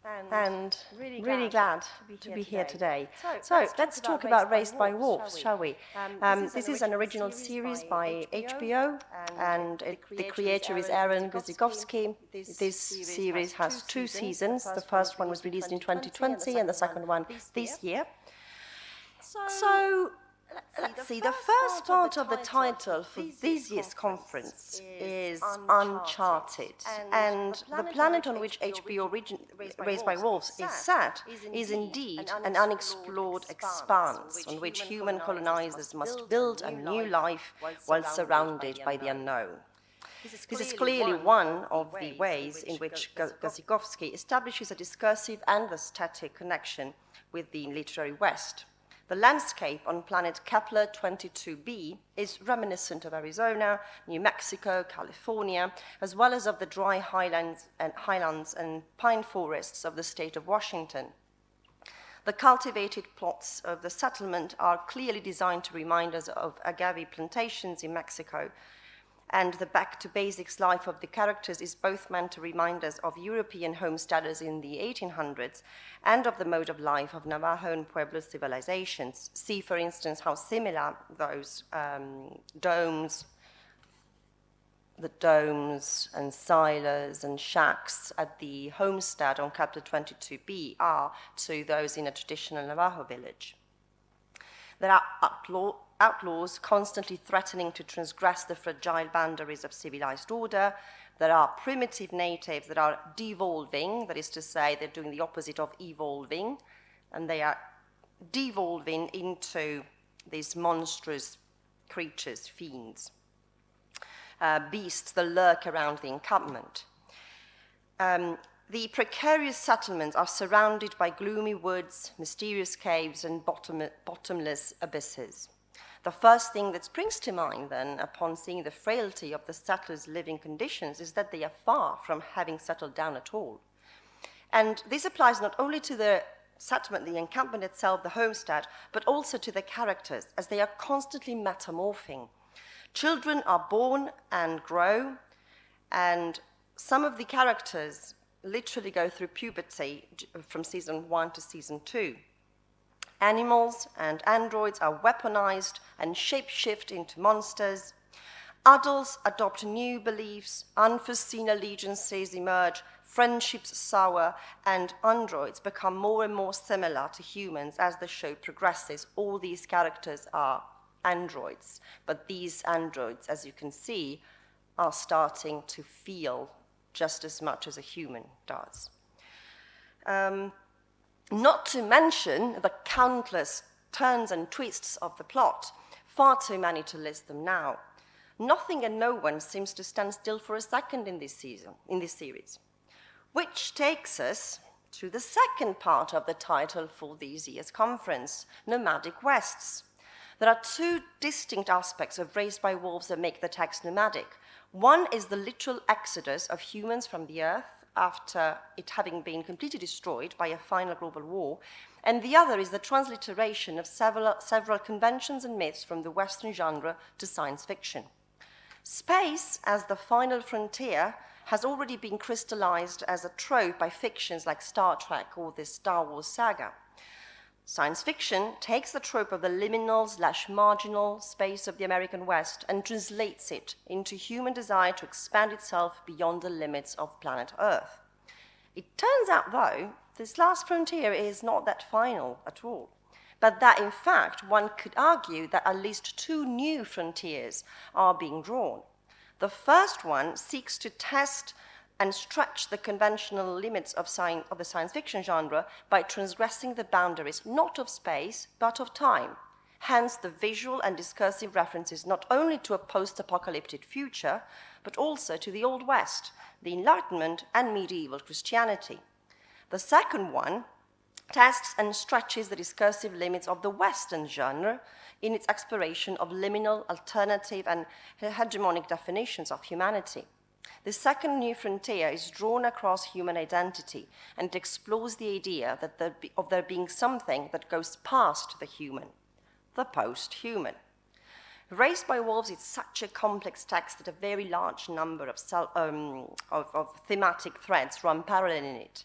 and really glad to be here today. So let's talk about Raised by Wolves, shall we? This is an original series by HBO, and the creator is Aaron Guzikowski. This series has 2 seasons. The first one was released in 2020 and the second one this year. So let's see, the first part of the title for this year's conference is Uncharted, and the planet on which HBO Raised by Wolves is set is indeed an unexplored expanse on which human colonizers must build a new life while surrounded by the unknown. This is clearly one of the ways in which Guzikowski establishes a discursive and aesthetic connection with the literary West. The landscape on planet Kepler 22b is reminiscent of Arizona, New Mexico, California, as well as of the dry highlands and pine forests of the state of Washington. The cultivated plots of the settlement are clearly designed to remind us of agave plantations in Mexico, and the back-to-basics life of the characters is both meant to remind us of European homesteaders in the 1800s and of the mode of life of Navajo and Pueblo civilizations. See, for instance, how similar those domes and silos and shacks at the homestead on Kepler 22b are to those in a traditional Navajo village. There are outlaws constantly threatening to transgress the fragile boundaries of civilized order. There are primitive natives that are devolving, that is to say, they're doing the opposite of evolving, and they are devolving into these monstrous creatures, fiends, beasts that lurk around the encampment. The precarious settlements are surrounded by gloomy woods, mysterious caves, and bottomless abysses. The first thing that springs to mind, then, upon seeing the frailty of the settlers' living conditions is that they are far from having settled down at all. And this applies not only to the settlement, the encampment itself, the homestead, but also to the characters, as they are constantly metamorphing. Children are born and grow, and some of the characters literally go through puberty from season 1 to season 2. Animals and androids are weaponized and shapeshift into monsters. Adults adopt new beliefs, unforeseen allegiances emerge, friendships sour, and androids become more and more similar to humans as the show progresses. All these characters are androids, but these androids, as you can see, are starting to feel just as much as a human does. Not to mention the countless turns and twists of the plot, far too many to list them now. Nothing and no one seems to stand still for a second in this series, which takes us to the second part of the title for this year's conference, Nomadic Wests. There are 2 distinct aspects of Raised by Wolves that make the text nomadic. One is the literal exodus of humans from the earth after it having been completely destroyed by a final global war, and the other is the transliteration of several conventions and myths from the Western genre to science fiction. Space as the final frontier has already been crystallized as a trope by fictions like Star Trek or the Star Wars saga. Science fiction takes the trope of the liminal/marginal space of the American West and translates it into human desire to expand itself beyond the limits of planet Earth. It turns out, though, this last frontier is not that final at all, but that, in fact, one could argue that at least 2 new frontiers are being drawn. The first one seeks to test and stretch the conventional limits of the science fiction genre by transgressing the boundaries not of space, but of time. Hence the visual and discursive references not only to a post-apocalyptic future, but also to the Old West, the Enlightenment, and medieval Christianity. The second one tests and stretches the discursive limits of the Western genre in its exploration of liminal, alternative, and hegemonic definitions of humanity. The second new frontier is drawn across human identity and explores the idea that of there being something that goes past the human, the post-human. Raised by Wolves is such a complex text that a very large number of thematic threads run parallel in it.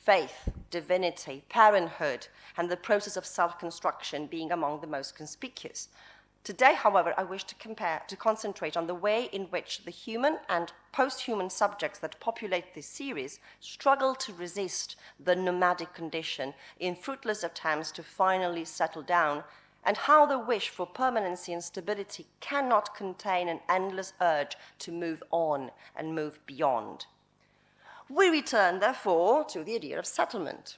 faith, divinity, parenthood, and the process of self-construction being among the most conspicuous. Today, however, I wish to concentrate on the way in which the human and post-human subjects that populate this series struggle to resist the nomadic condition in fruitless attempts to finally settle down, and how the wish for permanency and stability cannot contain an endless urge to move on and move beyond. We return, therefore, to the idea of settlement.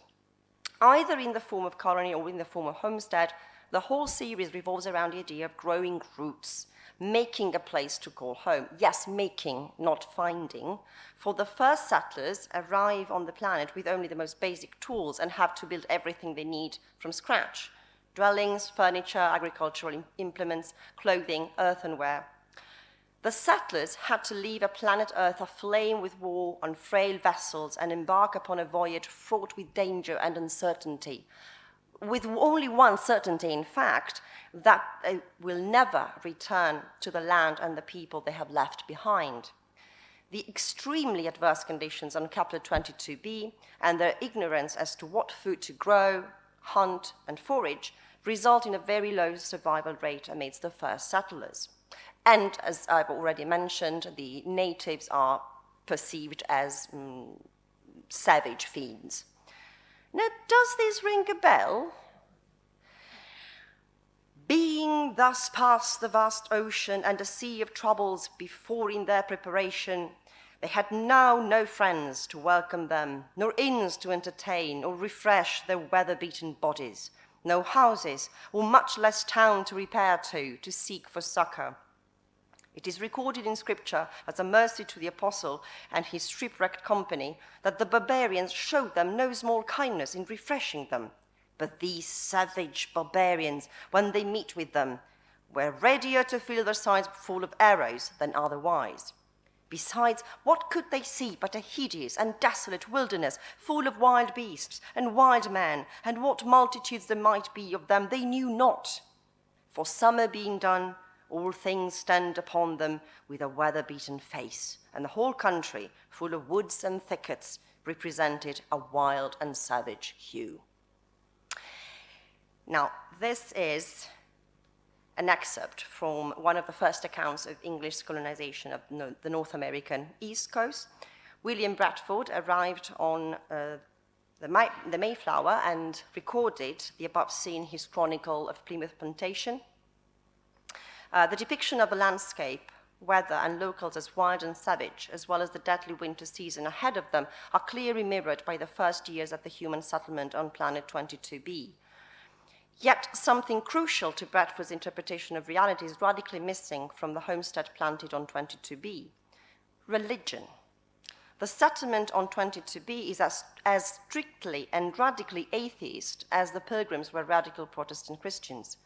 Either in the form of colony or in the form of homestead, the whole series revolves around the idea of growing roots, making a place to call home. Yes, making, not finding. For the first settlers arrive on the planet with only the most basic tools and have to build everything they need from scratch. Dwellings, furniture, agricultural implements, clothing, earthenware. The settlers had to leave a planet Earth aflame with war on frail vessels and embark upon a voyage fraught with danger and uncertainty, with only one certainty, in fact, that they will never return to the land and the people they have left behind. The extremely adverse conditions on Kepler 22b and their ignorance as to what food to grow, hunt, and forage result in a very low survival rate amidst the first settlers. And as I've already mentioned, the natives are perceived as savage fiends. Now, does this ring a bell? Being thus past the vast ocean and a sea of troubles before in their preparation, they had now no friends to welcome them, nor inns to entertain or refresh their weather-beaten bodies, no houses, or much less town to repair to seek for succor. It is recorded in Scripture as a mercy to the apostle and his shipwrecked company that the barbarians showed them no small kindness in refreshing them. But these savage barbarians, when they meet with them, were readier to fill their sides full of arrows than otherwise. Besides, what could they see but a hideous and desolate wilderness full of wild beasts and wild men, and what multitudes there might be of them they knew not. For summer being done, all things stand upon them with a weather-beaten face, and the whole country, full of woods and thickets, represented a wild and savage hue. Now, this is an excerpt from one of the first accounts of English colonization of the North American East Coast. William Bradford arrived on the Mayflower and recorded the above scene, his chronicle of Plymouth Plantation. The depiction of the landscape, weather, and locals as wild and savage, as well as the deadly winter season ahead of them, are clearly mirrored by the first years of the human settlement on planet 22b. Yet something crucial to Bradford's interpretation of reality is radically missing from the homestead planted on 22b: religion. The settlement on 22b is as strictly and radically atheist as the Pilgrims were radical Protestant Christians.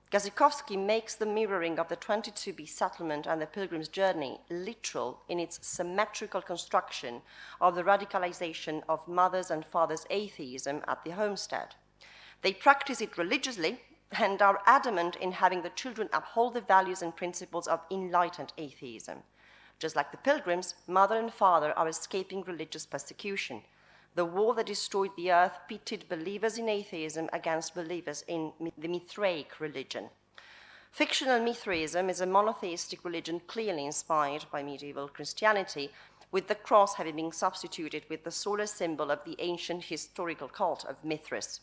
Gazikowski makes the mirroring of the 22b settlement and the Pilgrim's journey literal in its symmetrical construction of the radicalization of mothers' and fathers' atheism at the homestead. They practice it religiously and are adamant in having the children uphold the values and principles of enlightened atheism. Just like the Pilgrims, mother and father are escaping religious persecution. The war that destroyed the earth pitted believers in atheism against believers in the Mithraic religion. Fictional Mithraism is a monotheistic religion clearly inspired by medieval Christianity, with the cross having been substituted with the solar symbol of the ancient historical cult of Mithras.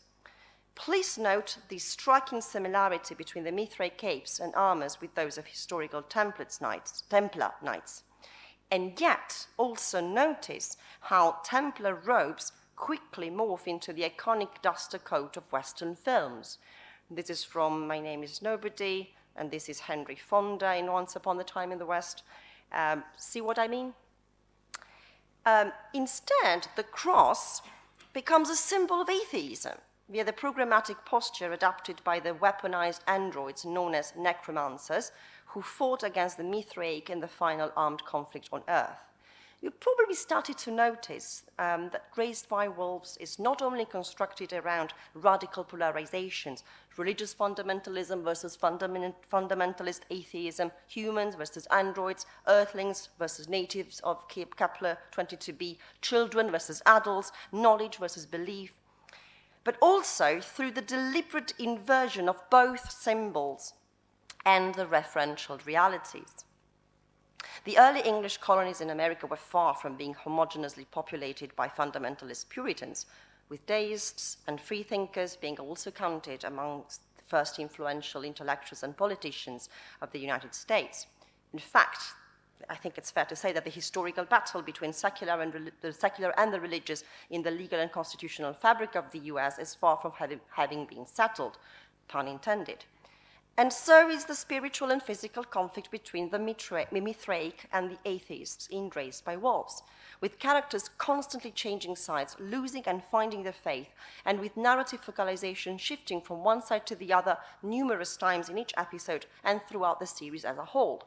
Please note the striking similarity between the Mithraic capes and armors with those of historical Templar knights. And yet, also notice how Templar robes quickly morph into the iconic duster coat of Western films. This is from My Name is Nobody, and this is Henry Fonda in Once Upon a Time in the West. See what I mean? Instead, the cross becomes a symbol of atheism via the programmatic posture adopted by the weaponized androids known as necromancers, who fought against the Mithraic in the final armed conflict on Earth. you probably started to notice that Raised by Wolves is not only constructed around radical polarizations, religious fundamentalism versus fundamentalist atheism, humans versus androids, earthlings versus natives of Kepler 22b, children versus adults, knowledge versus belief, but also through the deliberate inversion of both symbols and the referential realities. The early English colonies in America were far from being homogeneously populated by fundamentalist Puritans, with deists and freethinkers being also counted amongst the first influential intellectuals and politicians of the United States. In fact, I think it's fair to say that the historical battle between the secular and the religious in the legal and constitutional fabric of the US is far from having been settled, pun intended. And so is the spiritual and physical conflict between the Mithraic and the atheists in Raised by Wolves, with characters constantly changing sides, losing and finding their faith, and with narrative focalization shifting from one side to the other numerous times in each episode and throughout the series as a whole.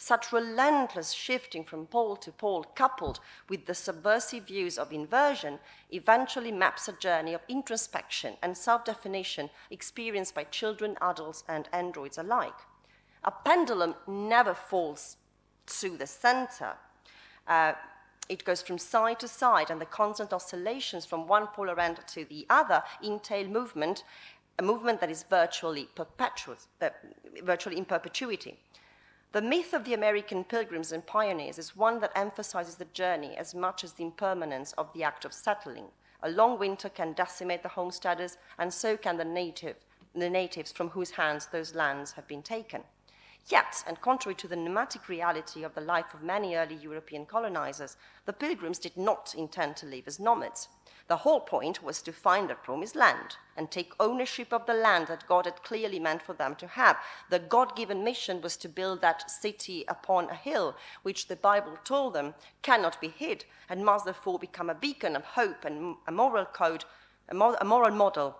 Such relentless shifting from pole to pole, coupled with the subversive views of inversion, eventually maps a journey of introspection and self-definition experienced by children, adults, and androids alike. A pendulum never falls to the center. It goes from side to side, and the constant oscillations from one polar end to the other entail movement, a movement that is virtually in perpetuity. The myth of the American pilgrims and pioneers is one that emphasizes the journey as much as the impermanence of the act of settling. A long winter can decimate the homesteaders, and so can the natives from whose hands those lands have been taken. Yet, and contrary to the nomadic reality of the life of many early European colonizers, the pilgrims did not intend to live as nomads. The whole point was to find the promised land and take ownership of the land that God had clearly meant for them to have. The God-given mission was to build that city upon a hill, which the Bible told them cannot be hid and must therefore become a beacon of hope and a moral code, a moral model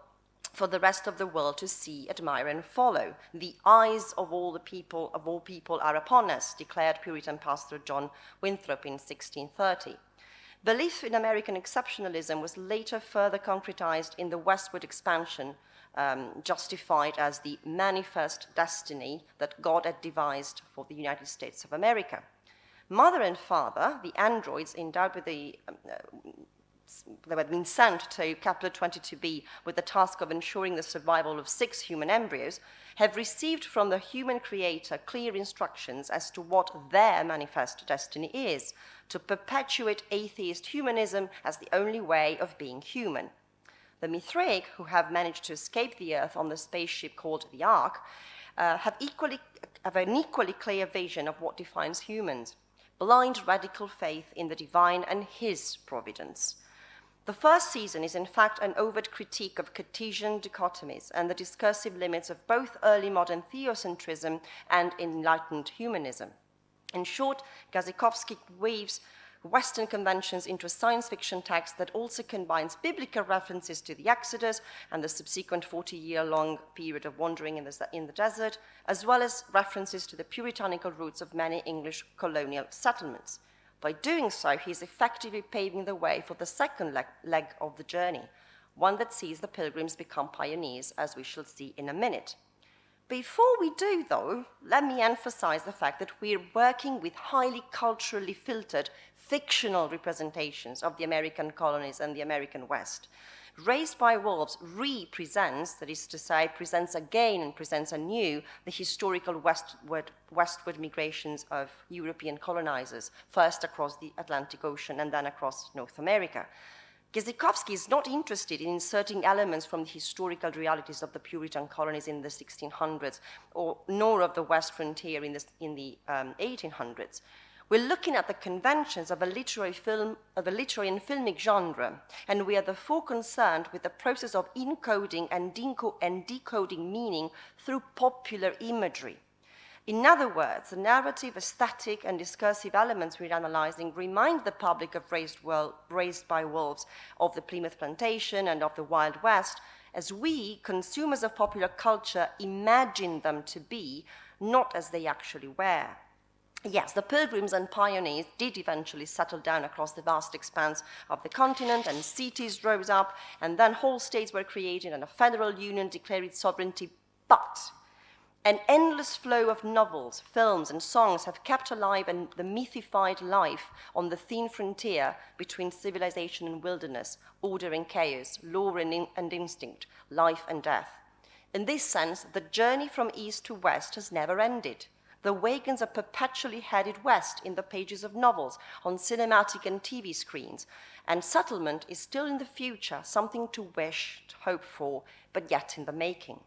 for the rest of the world to see, admire, and follow. The eyes of all people are upon us, declared Puritan pastor John Winthrop in 1630. Belief in American exceptionalism was later further concretized in the westward expansion, justified as the manifest destiny that God had devised for the United States of America. Mother and father, the androids endowed with they had been sent to Kepler 22b with the task of ensuring the survival of 6 human embryos, have received from the human creator clear instructions as to what their manifest destiny is: to perpetuate atheist humanism as the only way of being human. The Mithraic, who have managed to escape the Earth on the spaceship called the Ark, have an equally clear vision of what defines humans: blind radical faith in the divine and his providence. The first season is in fact an overt critique of Cartesian dichotomies and the discursive limits of both early modern theocentrism and enlightened humanism. In short, Gazikowski weaves Western conventions into a science fiction text that also combines biblical references to the Exodus and the subsequent 40-year-long period of wandering in the desert, as well as references to the puritanical roots of many English colonial settlements. By doing so, he is effectively paving the way for the second leg of the journey, one that sees the pilgrims become pioneers, as we shall see in a minute. Before we do, though, let me emphasize the fact that we're working with highly culturally filtered, fictional representations of the American colonies and the American West. Raised by Wolves represents, that is to say, presents again and presents anew the historical westward migrations of European colonizers, first across the Atlantic Ocean and then across North America. Gazikowski is not interested in inserting elements from the historical realities of the Puritan colonies in the 1600s, nor of the West frontier in the 1800s. We're looking at the conventions of a literary and filmic genre, and we are therefore concerned with the process of encoding and decoding meaning through popular imagery. In other words, the narrative, aesthetic, and discursive elements we're analyzing remind the public of Raised by Wolves, of the Plymouth Plantation, and of the Wild West, as we, consumers of popular culture, imagine them to be, not as they actually were. Yes, the Pilgrims and pioneers did eventually settle down across the vast expanse of the continent, and cities rose up, and then whole states were created, and a federal union declared its sovereignty. But an endless flow of novels, films, and songs have kept alive the mythified life on the thin frontier between civilization and wilderness, order and chaos, law and instinct, life and death. In this sense, the journey from east to west has never ended. The wagons are perpetually headed west in the pages of novels, on cinematic and TV screens, and settlement is still in the future, something to wish, to hope for, but yet in the making.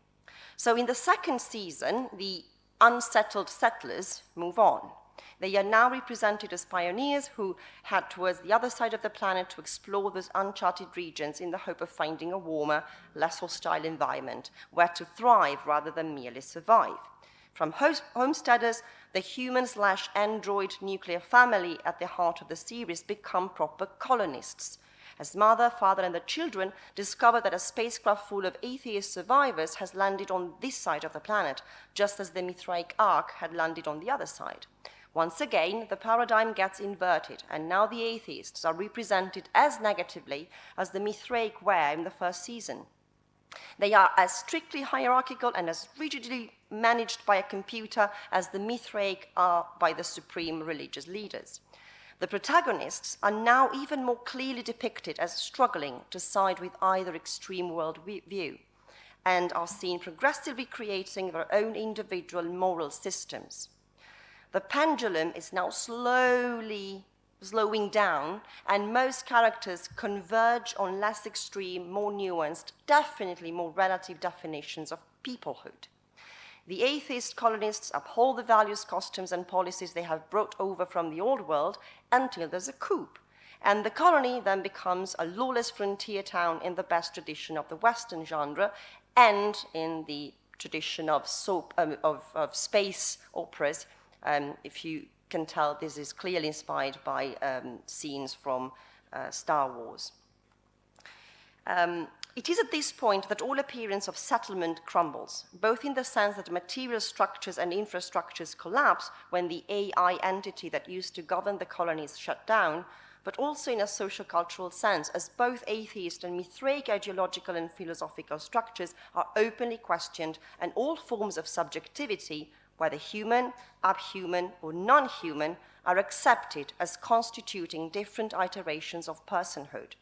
So in the second season, the unsettled settlers move on. They are now represented as pioneers who head towards the other side of the planet to explore those uncharted regions in the hope of finding a warmer, less hostile environment where to thrive rather than merely survive. From homesteaders, the human/android nuclear family at the heart of the series become proper colonists, as mother, father, and the children discover that a spacecraft full of atheist survivors has landed on this side of the planet, just as the Mithraic Ark had landed on the other side. Once again, the paradigm gets inverted, and now the atheists are represented as negatively as the Mithraic were in the first season. They are as strictly hierarchical and as rigidly managed by a computer as the Mithraic are by the supreme religious leaders. The protagonists are now even more clearly depicted as struggling to side with either extreme worldview, and are seen progressively creating their own individual moral systems. The pendulum is now slowly slowing down, and most characters converge on less extreme, more nuanced, definitely more relative definitions of peoplehood. The atheist colonists uphold the values, customs, and policies they have brought over from the old world until there's a coup, and the colony then becomes a lawless frontier town in the best tradition of the Western genre and in the tradition of space operas. If you can tell, this is clearly inspired by scenes from Star Wars. It is at this point that all appearance of settlement crumbles, both in the sense that material structures and infrastructures collapse when the AI entity that used to govern the colonies shut down, but also in a social-cultural sense, as both atheist and Mithraic ideological and philosophical structures are openly questioned, and all forms of subjectivity, whether human, abhuman, or non-human, are accepted as constituting different iterations of personhood.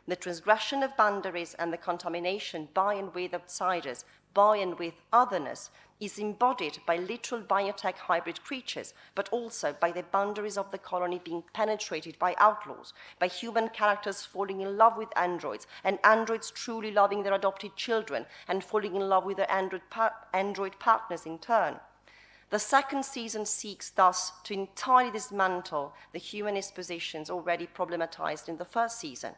The transgression of boundaries and the contamination by and with outsiders, by and with otherness, is embodied by literal biotech hybrid creatures, but also by the boundaries of the colony being penetrated by outlaws, by human characters falling in love with androids, and androids truly loving their adopted children and falling in love with their android partners in turn. The second season seeks thus to entirely dismantle the humanist positions already problematized in the first season.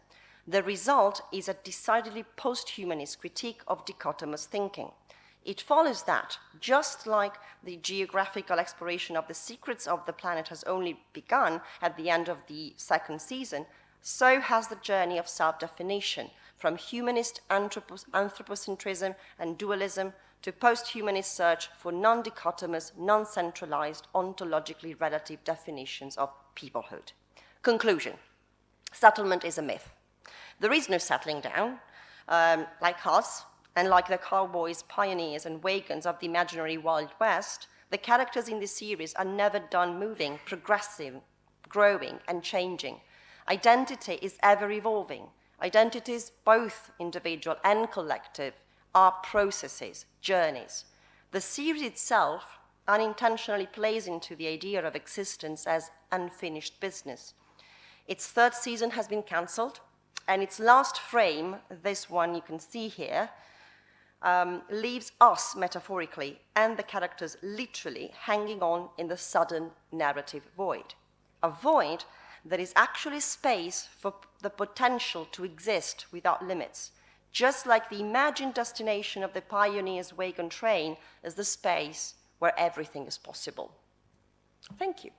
The result is a decidedly post-humanist critique of dichotomous thinking. It follows that, just like the geographical exploration of the secrets of the planet has only begun at the end of the second season, so has the journey of self-definition, from humanist anthropocentrism and dualism to post-humanist search for non-dichotomous, non-centralized, ontologically relative definitions of peoplehood. Conclusion: settlement is a myth. There is no settling down. Like us, and like the cowboys, pioneers, and wagons of the imaginary Wild West, the characters in this series are never done moving, progressing, growing, and changing. Identity is ever evolving. Identities, both individual and collective, are processes, journeys. The series itself unintentionally plays into the idea of existence as unfinished business. Its third season has been cancelled, and its last frame, this one you can see here, leaves us metaphorically and the characters literally hanging on in the sudden narrative void. A void that is actually space for the potential to exist without limits, just like the imagined destination of the pioneer's wagon train is the space where everything is possible. Thank you.